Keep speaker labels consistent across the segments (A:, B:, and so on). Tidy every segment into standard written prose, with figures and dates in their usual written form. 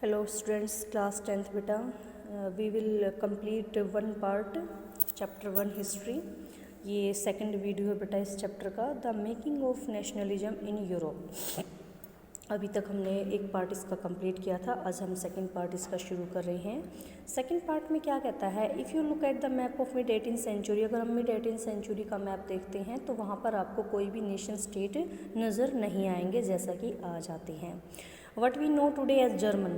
A: Hello students, class 10th बेटा। We will complete one part chapter 1 history. ये second video है बेटा इस चैप्टर का, the making of nationalism in Europe. अभी तक हमने एक पार्ट इसका कंप्लीट किया था, आज हम सेकंड पार्ट इसका शुरू कर रहे हैं। सेकंड पार्ट में क्या कहता है, if you look at the map of mid 18th century, अगर हम मिड 18th सेंचुरी का मैप देखते हैं तो वहाँ पर आपको कोई भी नेशन स्टेट नज़र नहीं आएंगे जैसा कि आज आते हैं। What we know today as German,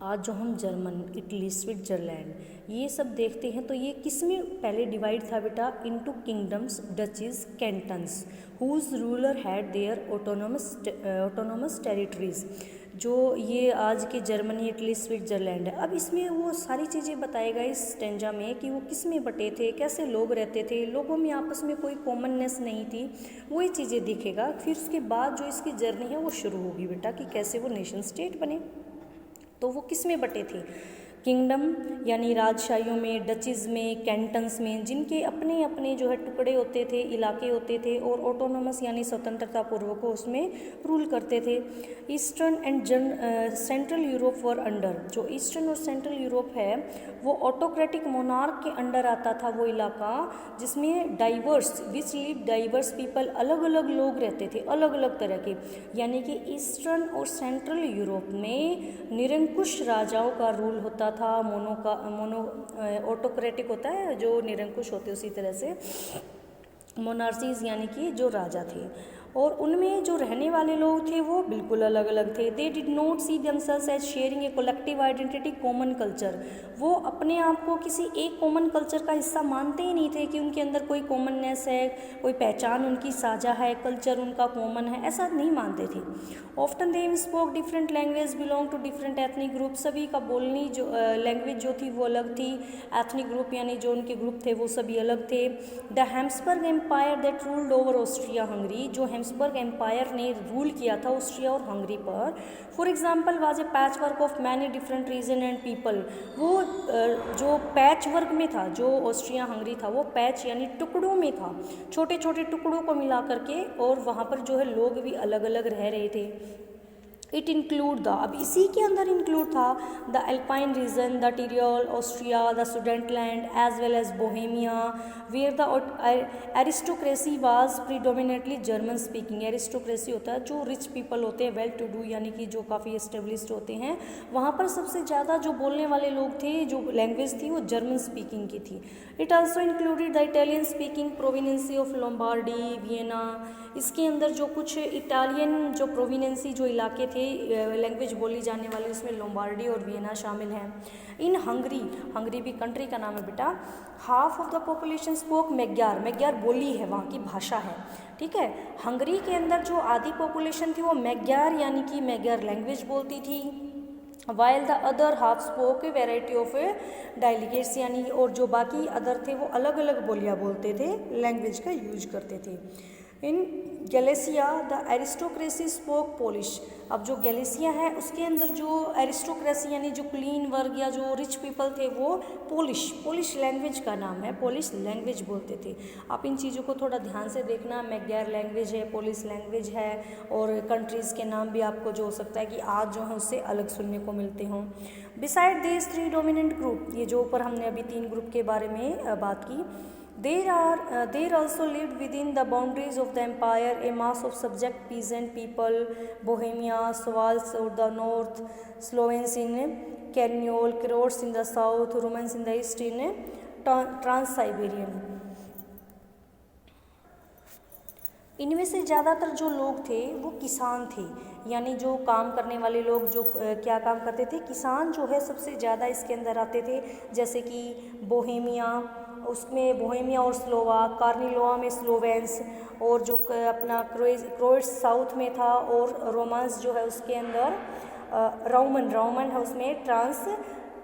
A: आज जो हम जर्मन, इटली, स्विट्जरलैंड ये सब देखते हैं तो ये किस में पहले डिवाइड था बेटा, into kingdoms, duchies, cantons, whose ruler had their autonomous territories. जो ये आज के जर्मनी, इटली, स्विट्जरलैंड है। अब इसमें वो सारी चीज़ें बताएगा इस स्टेंजा में कि वो किस में बटे थे, कैसे लोग रहते थे, लोगों में आपस में कोई कॉमननेस नहीं थी, वही चीज़ें दिखेगा। फिर उसके बाद जो इसकी जर्नी है वो शुरू होगी बेटा कि कैसे वो नेशन स्टेट बने। तो वो किस में बटे थे, किंगडम यानी राजशाहियों में, डचीज़ में, कैंटन्स में, जिनके अपने अपने जो है टुकड़े होते थे, इलाके होते थे, और ऑटोनोमस यानी स्वतंत्रता पूर्वक को उसमें रूल करते थे। Eastern and central Europe were under, जो ईस्टर्न और सेंट्रल यूरोप है वो ऑटोक्रेटिक मोनार्क के अंडर आता था वो इलाका, जिसमें diverse which live diverse people, अलग अलग लोग रहते थे, अलग अलग तरह के। यानी कि ईस्टर्न और सेंट्रल यूरोप में निरंकुश राजाओं का रूल होता था, मोनो ऑटोक्रेटिक होता है जो निरंकुश होते, उसी तरह से मोनार्सीज यानी कि जो राजा थे, और उनमें जो रहने वाले लोग थे वो बिल्कुल अलग अलग थे। They did not see themselves as sharing a collective identity, common culture. वो अपने आप को किसी एक कॉमन कल्चर का हिस्सा मानते ही नहीं थे कि उनके अंदर कोई कॉमननेस है, कोई पहचान उनकी साझा है, कल्चर उनका कॉमन है, ऐसा नहीं मानते थे। Often they spoke different language, belong to different ethnic group, सभी का बोलनी जो लैंग्वेज जो थी वो अलग थी। एथनिक ग्रुप यानी जो उनके ग्रुप थे वो सभी अलग थे। The Habsburg empire that ruled over Austria Hungary, जो हैम्सबर्ग एम्पायर ने रूल किया था ऑस्ट्रिया और हंगरी पर। For example was a patch work of many different region and people, वो जो पैच वर्क में था, जो ऑस्ट्रिया हंगरी था वो पैच यानी टुकड़ों में था, छोटे छोटे टुकड़ों को मिला करके, और वहाँ पर जो है लोग भी अलग अलग रह रहे थे। इट इंक्लूड द, अब इसी के अंदर इंक्लूड था the Alpine region, the Tyrol, Austria, the Sudetenland as well as Bohemia, where the aristocracy was predominantly German speaking. Aristocracy होता है जो रिच पीपल होते हैं, वेल टू डू यानी कि जो काफ़ी एस्टेब्लिश्ड होते हैं, वहाँ पर सबसे ज़्यादा जो बोलने वाले लोग थे, जो लैंग्वेज थी वो जर्मन स्पीकिंग की थी। It also included the Italian speaking provinces of Lombardy, Vienna. इसके अंदर जो कुछ इटालियन जो प्रोविनेंसी जो इलाके थे लैंग्वेज बोली जाने वाली, उसमें लोम्बार्डी और वियना शामिल हैं। इन हंगरी, हंगरी भी कंट्री का नाम है बेटा, half of the population spoke Magyar, Magyar बोली है, वहाँ की भाषा है, ठीक है। हंगरी के अंदर जो आधी पॉपुलेशन थी वो मैग्यार यानी कि मैग्यार लैंग्वेज बोलती थी, while the other half spoke a variety of dialects यानी, और जो बाकी अदर थे वो अलग अलग बोलियाँ बोलते थे, लैंग्वेज का यूज करते थे। इन Galicia the aristocracy spoke Polish, अब जो गैलेसिया है उसके अंदर जो एरिस्टोक्रेसी यानी जो क्लीन वर्ग या जो रिच पीपल थे वो पोलिश लैंग्वेज का नाम है, पोलिश लैंग्वेज बोलते थे। आप इन चीज़ों को थोड़ा ध्यान से देखना, मैग्यार लैंग्वेज है, पोलिश लैंग्वेज है, और कंट्रीज़ के नाम भी आपको जो हो सकता है कि आज जो है उससे अलग सुनने को मिलते हों। बिसाइड दिस 3 डोमिनेंट ग्रुप, ये जो ऊपर हमने अभी 3 ग्रुप के बारे में बात की, There also lived within the boundaries of the empire a mass of subject peasant people, Bohemia, Slavs in the north, Slovenes in Carniol, Croats in the south, Romans in the east in Trans-Siberian। इनमें से ज़्यादातर जो लोग थे वो किसान थे, यानी जो काम करने वाले लोग जो क्या काम करते थे, किसान जो है सबसे ज़्यादा इसके अंदर आते थे। जैसे कि बोहेमिया, उसमें बोहेमिया और स्लोवाक, कार्निलोआ में स्लोवेंस, और जो अपना क्रोएट्स साउथ में था, और रोमांस जो है उसके अंदर रोमन है उसमें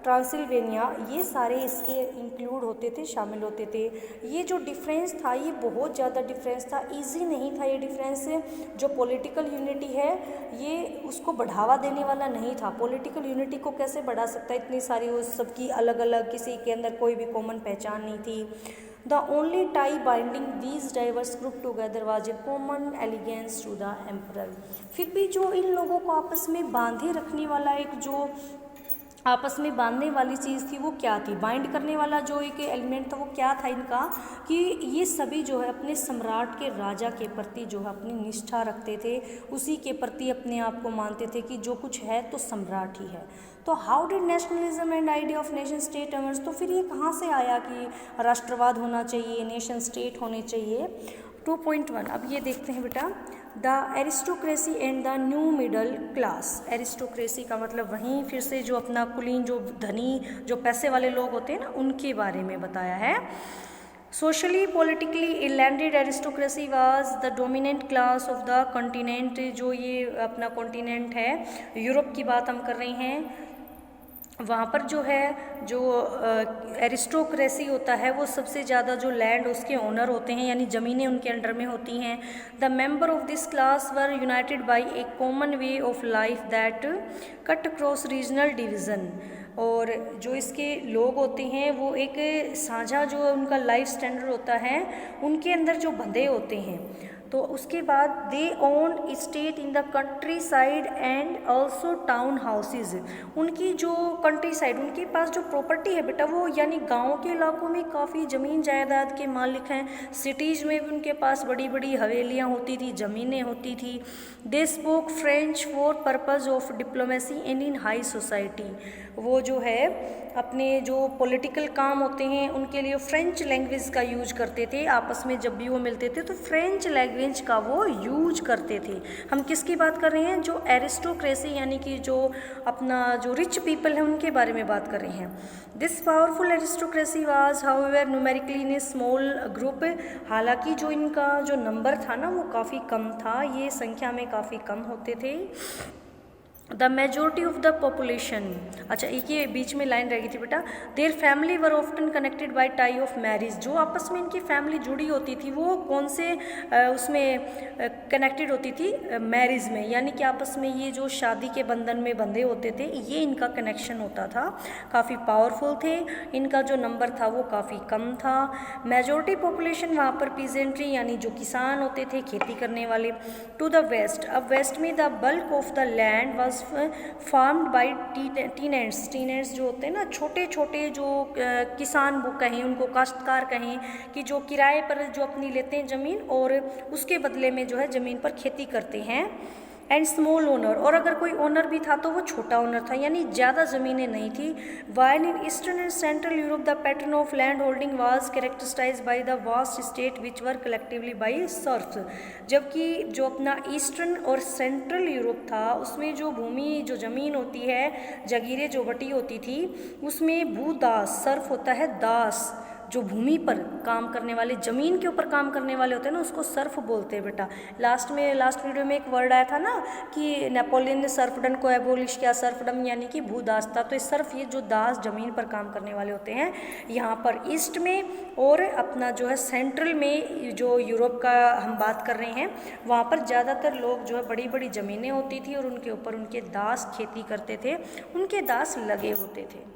A: ट्रांसिल्वेनिया, ये सारे इसके इंक्लूड होते थे, शामिल होते थे। ये जो डिफरेंस था ये बहुत ज़्यादा डिफरेंस था, इजी नहीं था ये डिफरेंस। जो पॉलिटिकल यूनिटी है ये उसको बढ़ावा देने वाला नहीं था। पॉलिटिकल यूनिटी को कैसे बढ़ा सकता है, इतनी सारी उस सबकी अलग अलग, किसी के अंदर कोई भी कॉमन पहचान नहीं थी। The only tie binding these diverse group together was a common allegiance to the emperor. फिर भी जो इन लोगों को आपस में बांधे रखने वाला एक जो आपस में बांधने वाली चीज़ थी वो क्या थी, बाइंड करने वाला जो एक एलिमेंट था वो क्या था इनका, कि ये सभी जो है अपने सम्राट के राजा के प्रति जो है अपनी निष्ठा रखते थे, उसी के प्रति अपने आप को मानते थे कि जो कुछ है तो सम्राट ही है। तो how did nationalism and idea of nation state emerge, तो फिर ये कहाँ से आया कि राष्ट्रवाद होना चाहिए, नेशन स्टेट होने चाहिए। 2.1 अब ये देखते हैं बेटा, the aristocracy and the new middle class. Aristocracy का मतलब वहीं फिर से जो अपना कुलीन, जो धनी, जो पैसे वाले लोग होते हैं ना, उनके बारे में बताया है। Socially politically landed aristocracy was the dominant class of the continent. जो ये अपना कॉन्टिनेंट है, यूरोप की बात हम कर रहे हैं, वहाँ पर जो है जो एरिस्टोक्रेसी होता है वो सबसे ज़्यादा जो लैंड उसके ओनर होते हैं, यानी ज़मीनें उनके अंडर में होती हैं। The member of this class were united by a common way of life that cut across regional division. और जो इसके लोग होते हैं वो एक साझा जो उनका लाइफ स्टैंडर्ड होता है उनके अंदर जो बंधे होते हैं। तो उसके बाद they own state in the countryside and also town houses. उनकी जो कंट्री साइड, उनके पास जो प्रॉपर्टी है बेटा वो यानी गाँव के इलाकों में काफ़ी ज़मीन जायदाद के मालिक हैं। सिटीज़ में भी उनके पास बड़ी बड़ी हवेलियाँ होती थी, ज़मीनें होती थी। They spoke French for purpose of diplomacy and in high society. वो जो है अपने जो पॉलिटिकल काम होते हैं उनके लिए फ्रेंच लैंग्वेज का यूज करते थे। आपस में जब भी वो मिलते थे तो फ्रेंच लैंग्वेज का वो यूज करते थे। हम किसकी बात कर रहे हैं, जो एरिस्टोक्रेसी यानी कि जो अपना जो रिच पीपल है उनके बारे में बात कर रहे हैं। This powerful aristocracy was however numerically in A small group. हालांकि जो इनका जो नंबर था ना वो काफ़ी कम था, ये संख्या में काफ़ी कम होते थे। The majority of the population, अच्छा एक ये बीच में लाइन रह गई थी बेटा, their family were often connected by tie of marriage. जो आपस में इनकी फैमिली जुड़ी होती थी वो कौन से उसमें कनेक्टेड होती थी, मैरिज में, यानी कि आपस में ये जो शादी के बंधन में बंधे होते थे ये इनका कनेक्शन होता था। काफ़ी पावरफुल थे, इनका जो नंबर था वो काफ़ी कम था। मेजोरिटी पॉपुलेशन वहाँ पर पीजेंट्री यानी जो किसान होते थे, खेती करने वाले। टू द वेस्ट, अब वेस्ट में the bulk of the land was farmed by tenants. Tenants जो होते हैं ना, छोटे छोटे जो किसान वो कहें, उनको काश्तकार कहें, कि जो किराए पर जो अपनी लेते हैं ज़मीन और उसके बदले में जो है ज़मीन पर खेती करते हैं। एंड स्मॉल ओनर, और अगर कोई ओनर भी था तो वो छोटा ओनर था, यानी ज़्यादा ज़मीनें नहीं थी। While in eastern and central Europe the pattern of land holding was characterised by the vast state which were collectively by serfs. जबकि जो अपना ईस्टर्न और सेंट्रल यूरोप था उसमें जो भूमि, जो ज़मीन होती है, जगीरें जो बटी होती थी, उसमें भूदास, सर्फ होता है दास, जो भूमि पर काम करने वाले, ज़मीन के ऊपर काम करने वाले होते हैं ना, उसको सर्फ बोलते हैं बेटा। लास्ट वीडियो में एक वर्ड आया था ना कि नेपोलियन ने सर्फडम को एबोलिश किया। सर्फडम यानी कि भूदास था, तो सर्फ ये जो दास ज़मीन पर काम करने वाले होते हैं। यहाँ पर ईस्ट में और अपना जो है सेंट्रल में जो यूरोप का हम बात कर रहे हैं, वहाँ पर ज़्यादातर लोग जो है बड़ी बड़ी ज़मीनें होती थी और उनके ऊपर उनके दास खेती करते थे, उनके दास लगे होते थे।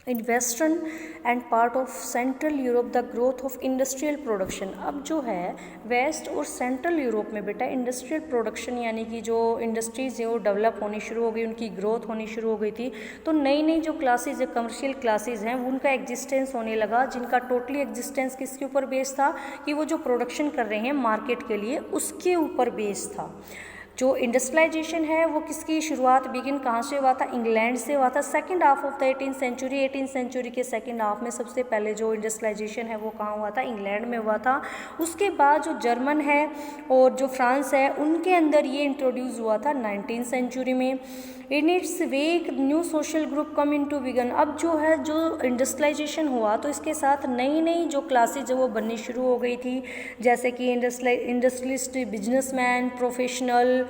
A: In western and part of central Europe the growth of industrial production. अब जो है वेस्ट और सेंट्रल यूरोप में बेटा इंडस्ट्रियल प्रोडक्शन यानी कि जो इंडस्ट्रीज़ है वो डेवलप होनी शुरू हो गई, उनकी ग्रोथ होनी शुरू हो गई थी। तो नई नई जो क्लासेज है, कमर्शियल क्लासेज हैं, उनका एग्जिस्टेंस होने लगा, जिनका टोटली एग्जिस्टेंस किसके ऊपर बेस्ड था, कि वो जो प्रोडक्शन कर रहे हैं मार्केट के लिए उसके ऊपर बेस्ड था। जो इंडस्ट्रियलाइजेशन है वो किसकी शुरुआत बिगिन कहाँ से हुआ था, इंग्लैंड से हुआ था। Second half of the 18th century के सेकंड हाफ में सबसे पहले जो इंडस्ट्रियलाइजेशन है वो कहाँ हुआ था, इंग्लैंड में हुआ था। उसके बाद जो जर्मन है और जो फ्रांस है उनके अंदर ये इंट्रोड्यूस हुआ था 19th सेंचुरी में। In its wake new social group come into बिगन। अब जो है जो इंडस्ट्रियलाइजेशन हुआ तो इसके साथ नई नई जो क्लासेज है वो बननी शुरू हो गई थी, जैसे कि इंडस्ट्रियलिस्ट, बिजनेसमैन, प्रोफेशनल,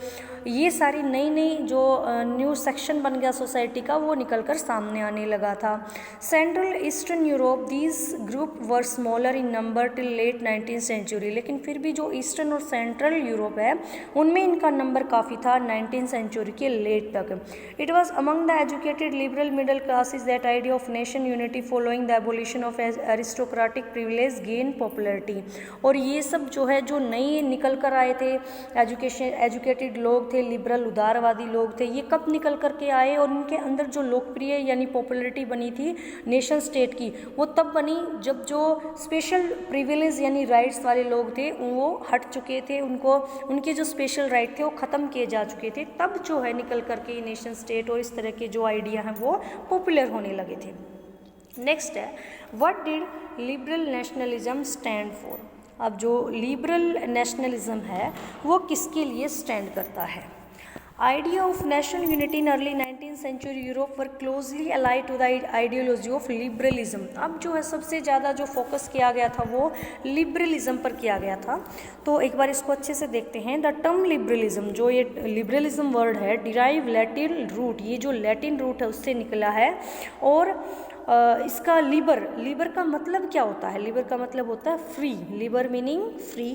A: ये सारी नई नई जो न्यू सेक्शन बन गया सोसाइटी का, वो निकल कर सामने आने लगा था। Central eastern Europe, these group were smaller in number till late 19th century, लेकिन फिर भी जो ईस्टर्न और सेंट्रल यूरोप है उनमें इनका नंबर काफ़ी था 19th सेंचुरी के लेट तक। It was among the educated liberal middle classes that idea of nation unity following the abolition of aristocratic privilege gain popularity. और ये सब जो है, जो नए निकल कर आए थे एजुकेटेड लोग थे, लिबरल उदारवादी लोग थे, ये कब निकल करके आए और उनके अंदर जो लोकप्रिय यानी पॉपुलरिटी बनी थी नेशन स्टेट की, वो तब बनी जब जो स्पेशल प्रिविलेज यानी राइट्स वाले लोग थे वो हट चुके थे, उनको उनके जो स्पेशल राइट थे वो ख़त्म किए जा चुके थे। तब जो है निकल करके नेशन स्टेट और इस तरह के जो आइडिया हैं वो पॉपुलर होने लगे थे। नेक्स्ट है, what did liberal nationalism stand for. अब जो लिबरल नेशनलिज्म है वो किसके लिए स्टैंड करता है। Idea of national unity in early 19th century Europe were closely allied to the ideology of liberalism. अब जो है सबसे ज़्यादा जो फोकस किया गया था वो लिबरलिज्म पर किया गया था। तो एक बार इसको अच्छे से देखते हैं। द टर्म लिबरलिज्म, जो ये लिबरलिज्म वर्ड है, डिराइव लैटिन रूट, ये जो लैटिन रूट है उससे निकला है। और इसका लिबर का मतलब क्या होता है? लिबर का मतलब होता है free, Libre meaning free.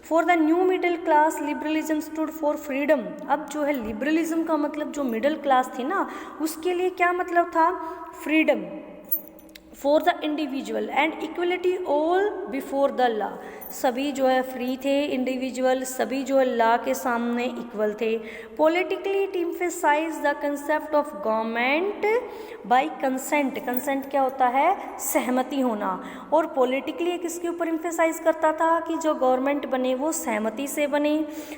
A: For the new middle class liberalism stood for freedom. अब जो है लिबरलिज्म का मतलब जो मिडिल क्लास थी ना, उसके लिए क्या मतलब था? Freedom for the individual and equality all before the law. सभी जो है फ्री थे, इंडिविजुअल सभी जो है लॉ के सामने इक्वल थे। Politically it emphasise the concept of government by consent. Consent क्या होता है? सहमति होना। और पॉलिटिकली किसके ऊपर एम्फेसाइज करता था कि जो गवर्नमेंट बने वो सहमति से बने।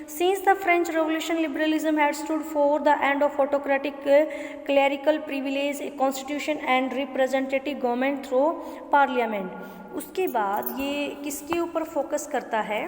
A: Since the French revolution liberalism had stood for the end of autocratic clerical privilege constitution and representative government through parliament. उसके बाद ये किसके ऊपर फोकस करता है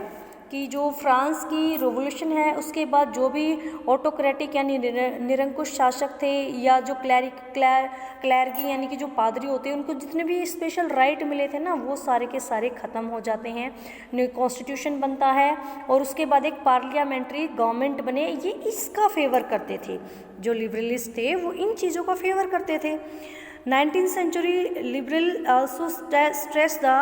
A: कि जो फ्रांस की रिवॉल्यूशन है उसके बाद जो भी ऑटोक्रेटिक यानी निरंकुश शासक थे, या जो क्लैरगी यानी कि जो पादरी होते हैं, उनको जितने भी स्पेशल राइट मिले थे ना, वो सारे के सारे ख़त्म हो जाते हैं। कॉन्स्टिट्यूशन बनता है और उसके बाद एक पार्लियामेंट्री गवर्नमेंट बने। ये इसका फेवर करते थे, जो लिबरलिस्ट थे वो इन चीज़ों का फेवर करते थे। 19th century liberal also stress the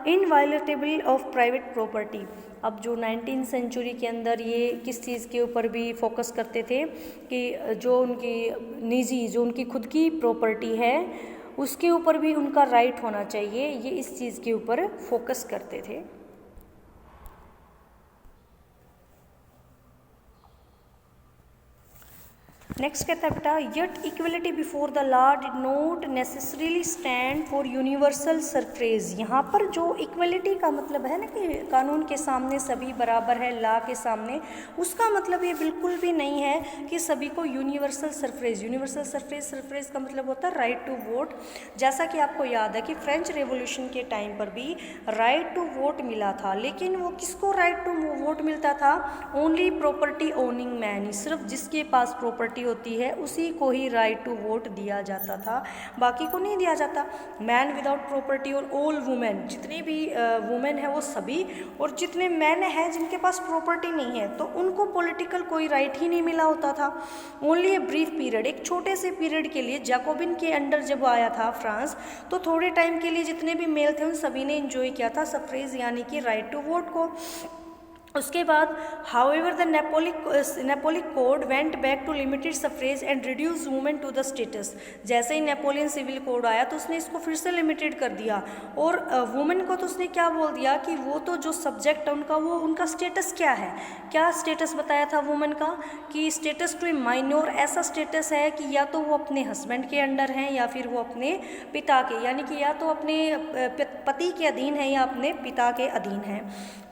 A: inviolability of private property। अब जो 19th सेंचुरी के अंदर ये किस चीज़ के ऊपर भी फोकस करते थे कि जो उनकी निजी, जो उनकी खुद की प्रॉपर्टी है उसके ऊपर भी उनका राइट होना चाहिए, ये इस चीज़ के ऊपर फोकस करते थे। नेक्स्ट कहता है बेटा, yet equality before the law did not necessarily stand for universal suffrage. यहाँ पर जो इक्वलिटी का मतलब है ना कि कानून के सामने सभी बराबर है, लॉ के सामने, उसका मतलब ये बिल्कुल भी नहीं है कि सभी को यूनिवर्सल सरफ्रेज। यूनिवर्सल सरफ्रेज का मतलब होता है राइट टू वोट। जैसा कि आपको याद है कि फ्रेंच रेवोल्यूशन के टाइम पर भी राइट टू वोट मिला था, लेकिन वो किसको राइट टू वोट मिलता था? ओनली प्रॉपर्टी ओनिंग मैन, सिर्फ जिसके पास प्रॉपर्टी होती है उसी को ही राइट टू वोट दिया जाता था, बाकी को नहीं दिया जाता। मैन विदाउट प्रॉपर्टी और ऑल वुमेन, जितनी भी वुमेन है वो सभी, और जितने मैन हैं जिनके पास प्रॉपर्टी नहीं है तो उनको पॉलिटिकल कोई राइट ही नहीं मिला होता था। ओनली ए ब्रीफ पीरियड, एक छोटे से पीरियड के लिए जैकोबिन के अंडर जब आया था फ्रांस, तो थोड़े टाइम के लिए जितने भी मेल थे उन सभी ने एंजॉय किया था सफ्रेज यानी कि राइट टू वोट को। उसके बाद however the Napoleonic code went back to limited suffrage and reduce women to the status. जैसे ही नेपोलियन सिविल कोड आया तो उसने इसको फिर से लिमिटेड कर दिया, और वुमेन को तो उसने क्या बोल दिया कि वो तो जो सब्जेक्ट है उनका, वो उनका स्टेटस क्या है, क्या स्टेटस बताया था वुमेन का कि स्टेटस टू ए माइनर, ऐसा स्टेटस है कि या तो वो अपने हस्बैंड के अंडर हैं या फिर वो अपने पिता के, यानी कि या तो अपने पति के अधीन है या अपने पिता के अधीन है।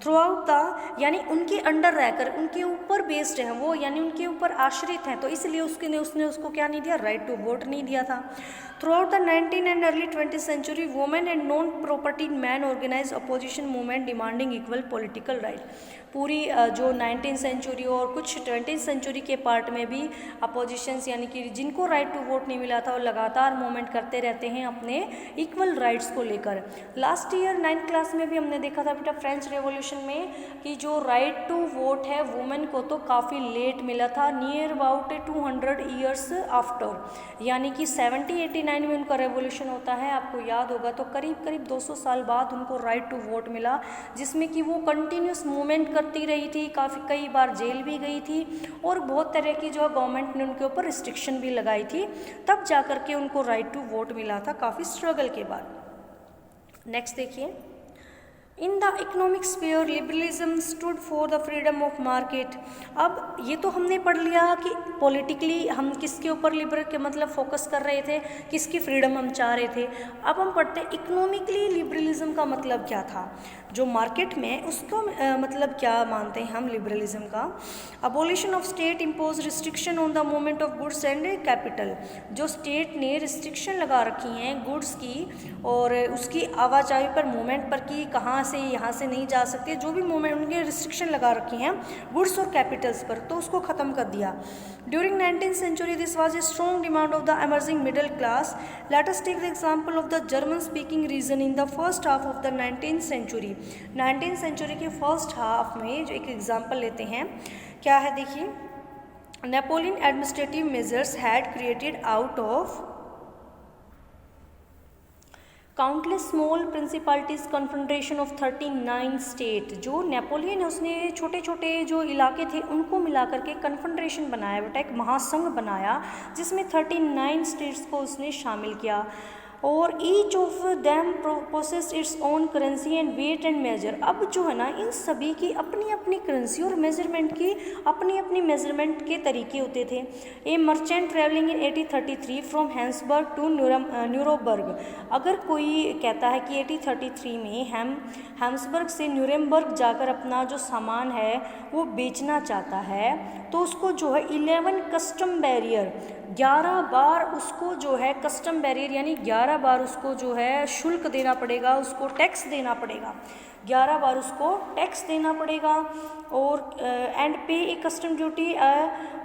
A: थ्रू आउट द, यानी उनके अंडर रहकर उनके ऊपर बेस्ड है वो, यानी उनके ऊपर आश्रित हैं, तो इसलिए उसने उसको क्या नहीं दिया? राइट टू वोट नहीं दिया था। Throughout the 19th and early 20th century women and non property man organise opposition movement demanding equal political right. पूरी जो 19th सेंचुरी और कुछ 20th सेंचुरी के पार्ट में भी अपोजिशंस यानी कि जिनको राइट टू वोट नहीं मिला था वो लगातार मूवमेंट करते रहते हैं अपने इक्वल राइट्स को लेकर। लास्ट ईयर 9th क्लास में भी हमने देखा था बेटा फ्रेंच रेवोल्यूशन में कि जो राइट टू वोट है वुमेन को तो काफ़ी लेट मिला था, नियर अबाउट 200 ईयर्स आफ्टर, यानी कि 1789 में उनका रेवोल्यूशन होता है, आपको याद होगा। तो करीब करीब 200 साल बाद उनको राइट टू वोट मिला, जिसमें कि वो कंटिन्यूस मूवमेंट करती रही थी, काफ़ी कई बार जेल भी गई थी और बहुत तरह की जो गवर्नमेंट ने उनके ऊपर रिस्ट्रिक्शन भी लगाई थी, तब जा कर के उनको राइट टू वोट मिला था काफ़ी स्ट्रगल के बाद। नेक्स्ट देखिए, in the economic sphere liberalism stood for the freedom of market. अब ये तो हमने पढ़ लिया कि पॉलिटिकली हम किसके ऊपर लिबरल के मतलब फोकस कर रहे थे, किसकी फ्रीडम हम चाह रहे थे। अब हम पढ़ते हैं इकोनॉमिकली लिबरलिज्म का मतलब क्या था, जो मार्केट में उसको मतलब क्या मानते हैं हम लिबरलिज्म का। Abolition of state impose restriction on the movement of goods and capital. जो स्टेट ने रिस्ट्रिक्शन लगा रखी हैं गुड्स की और उसकी आवाजाही पर, मूवमेंट पर कि कहाँ से यहाँ से नहीं जा सकते, जो भी मूवमेंट उनके रिस्ट्रिक्शन लगा रखी हैं गुड्स और कैपिटल्स पर, तो उसको ख़त्म कर दिया। During 19th century this was a strong demand of the emerging middle class. Let us take the example of the German speaking region in the first half of the 19th century. 19th century के first half में जो एक example लेते हैं, क्या है देखिए, Napoleon administrative measures had created out of countless small principalities confederation of 39 state. जो नेपोलियन है उसने छोटे छोटे जो इलाके थे उनको मिलाकर के कन्फेडरेशन बनाया बेटा, एक महासंघ बनाया जिसमें 39 स्टेट्स को उसने शामिल किया और each of them possess its own currency and weight and measure. अब जो है ना इन सभी की अपनी अपनी करेंसी और मेजरमेंट की अपनी अपनी मेजरमेंट के तरीके होते थे। A merchant travelling in 1833 from Hamburg to Nuremberg. अगर कोई कहता है कि 1833 में हैम्सबर्ग से न्यूरेमबर्ग जाकर अपना जो सामान है वो बेचना चाहता है, तो उसको जो है 11 कस्टम बैरियर, 11 बार उसको जो है कस्टम बैरियर यानी 11 बार उसको जो है शुल्क देना पड़ेगा, उसको टैक्स देना पड़ेगा, 11 बार उसको टैक्स देना पड़ेगा और एंड पे ए custom duty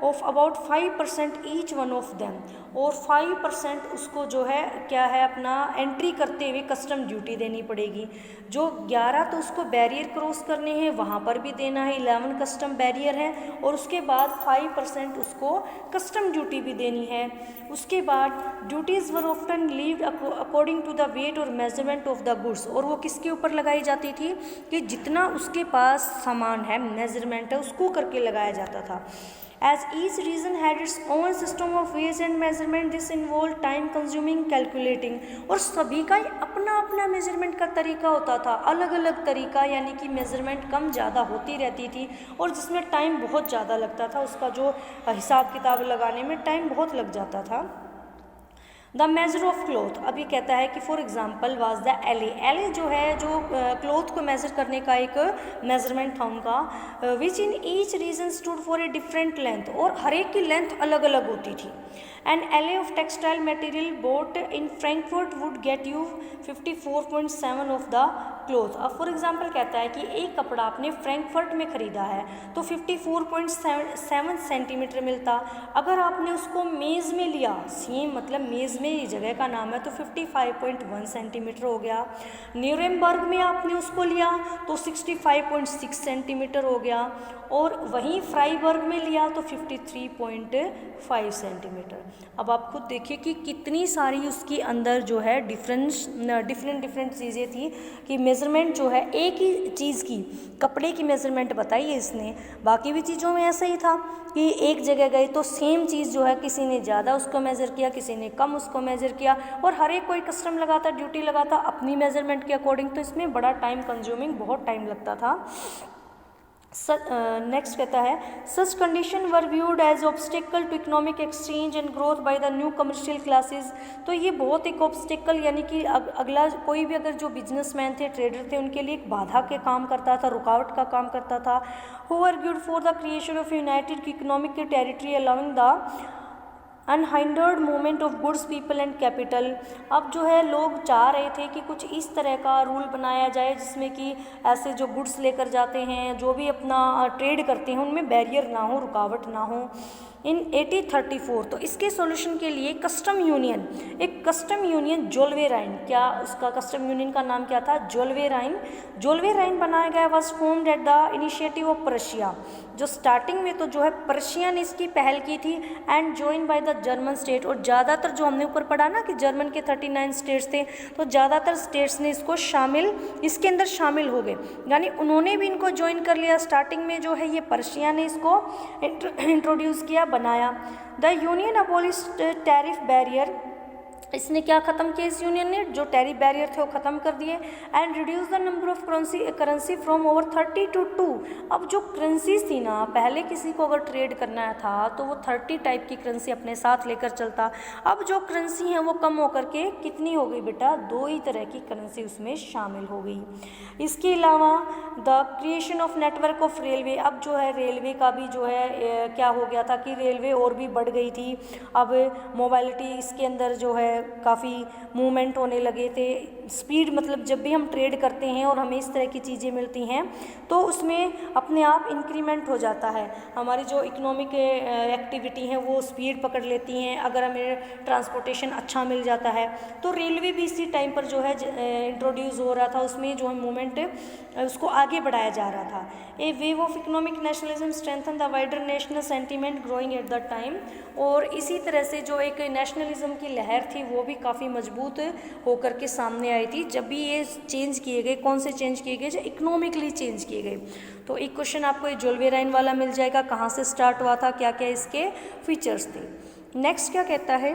A: of about 5% each one of them. और 5% उसको जो है क्या है अपना एंट्री करते हुए कस्टम ड्यूटी देनी पड़ेगी। जो 11 तो उसको बैरियर क्रॉस करने हैं वहाँ पर भी देना है, 11 कस्टम बैरियर है और उसके बाद 5% उसको कस्टम ड्यूटी भी देनी है। उसके बाद duties were often levied according to the weight और मेजरमेंट ऑफ द गुड्स। और वो किसके ऊपर लगाई जाती थी कि जितना उसके पास सामान है, मेजरमेंट है, उसको करके लगाया जाता था। As each region had its own system of weights and measurement, this involved time consuming calculating। और सभी का अपना अपना मेजरमेंट का तरीका होता था, अलग अलग तरीका, यानी कि मेजरमेंट कम ज़्यादा होती रहती थी और जिसमें टाइम बहुत ज़्यादा लगता था, उसका जो हिसाब किताब लगाने में टाइम बहुत लग जाता था। द मेजर ऑफ क्लॉथ, अब ये कहता है कि फॉर एग्जाम्पल वाज द एले। एले जो है जो क्लॉथ को मेजर करने का एक मेजरमेंट था उनका, which in each region stood for a different length, और हर एक की लेंथ अलग अलग होती थी। एन एले of textile material boat in Frankfurt would get you 54.7 of the cloth. अब फॉर एग्जाम्पल कहता है कि एक कपड़ा आपने फ्रैंकफर्ट में ख़रीदा है तो 54.7 सेंटीमीटर मिलता। अगर आपने उसको मेज़ में लिया, सेम मतलब मेज़ में ही जगह का नाम है, तो 55.1 सेंटीमीटर हो गया। न्यूरेमबर्ग में आपने उसको लिया तो 65.6 सेंटीमीटर हो गया और वहीं फ्राइबर्ग में लिया तो 53.5 सेंटीमीटर। अब आप खुद देखिए कि कितनी सारी उसके अंदर जो है डिफरेंट चीज़ें थी कि मेज़रमेंट जो है एक ही चीज़ की, कपड़े की मेज़रमेंट बताई है इसने। बाकी भी चीज़ों में ऐसा ही था कि एक जगह गए तो सेम चीज़ जो है किसी ने ज़्यादा उसको मेज़र किया, किसी ने कम उसको मेज़र किया और हर एक कोई कस्टम लगाता, ड्यूटी लगाता अपनी मेज़रमेंट के अकॉर्डिंग, तो इसमें बड़ा टाइम कंज्यूमिंग, बहुत टाइम लगता था। नेक्स्ट कहता है such condition were viewed as obstacle to economic exchange and growth by the new commercial classes. तो ये बहुत एक ऑब्स्टिकल यानी कि अगला कोई भी अगर जो बिजनेसमैन थे, ट्रेडर थे, उनके लिए एक बाधा के काम करता था, रुकावट का काम करता था। Who argued for the creation of United economic territory allowing the unhindered movement of goods people and capital. अब जो है लोग चाह रहे थे कि कुछ इस तरह का रूल बनाया जाए जिसमें कि ऐसे जो गुड्स लेकर जाते हैं, जो भी अपना ट्रेड करते हैं, उनमें बैरियर ना हो, रुकावट ना हो। इन 1834 तो इसके सॉल्यूशन के लिए कस्टम यूनियन, एक कस्टम यूनियन जोल्वेराइन, क्या उसका कस्टम यूनियन का नाम क्या था? जोल्वेराइन बनाया गया, was formed at the initiative of Prussia. जो स्टार्टिंग में तो जो है प्रशिया ने इसकी पहल की थी, and join by the German state. और ज़्यादातर जो हमने ऊपर पढ़ा ना कि जर्मन के 39 स्टेट्स थे, तो ज़्यादातर स्टेट्स ने इसको इसके अंदर शामिल हो गए, यानी उन्होंने भी इनको ज्वाइन कर लिया। स्टार्टिंग में जो है ये प्रशिया ने इसको इंट्रोड्यूस किया, बनाया। The union abolished tariff barrier, इसने क्या ख़त्म किया? इस यूनियन ने जो टैरिफ बैरियर थे वो ख़त्म कर दिए। And reduce the number of currency from over 30 to 2। अब जो करेंसीज थी ना, पहले किसी को अगर ट्रेड करना था तो वो 30 टाइप की करेंसी अपने साथ लेकर चलता। अब जो करेंसी हैं वो कम होकर के कितनी हो गई बेटा? 2 ही तरह की करेंसी उसमें शामिल हो गई। इसके अलावा the creation of network of railway, अब जो है रेलवे का भी जो है क्या हो गया था कि रेलवे और भी बढ़ गई थी। अब मोबाइलिटी इसके अंदर जो है काफ़ी मूवमेंट होने लगे थे। स्पीड, मतलब जब भी हम ट्रेड करते हैं और हमें इस तरह की चीज़ें मिलती हैं तो उसमें अपने आप इंक्रीमेंट हो जाता है। हमारी जो इकोनॉमिक एक्टिविटी हैं वो स्पीड पकड़ लेती हैं अगर हमें ट्रांसपोर्टेशन अच्छा मिल जाता है। तो रेलवे भी इसी टाइम पर जो है इंट्रोड्यूस हो रहा था, उसमें जो है मूवमेंट उसको आगे बढ़ाया जा रहा था। A wave of economic nationalism strengthen the wider national sentiment growing at the time. और इसी तरह से जो एक नेशनलिज्म की लहर थी वो भी काफ़ी मजबूत होकर के सामने आई थी जब भी ये चेंज किए गए। कौन से चेंज किए गए? जो इकोनॉमिकली चेंज किए गए। तो एक क्वेश्चन आपको ये जोल्वेराइन वाला मिल जाएगा, कहाँ से स्टार्ट हुआ था, क्या क्या इसके फीचर्स थे। नेक्स्ट क्या कहता है?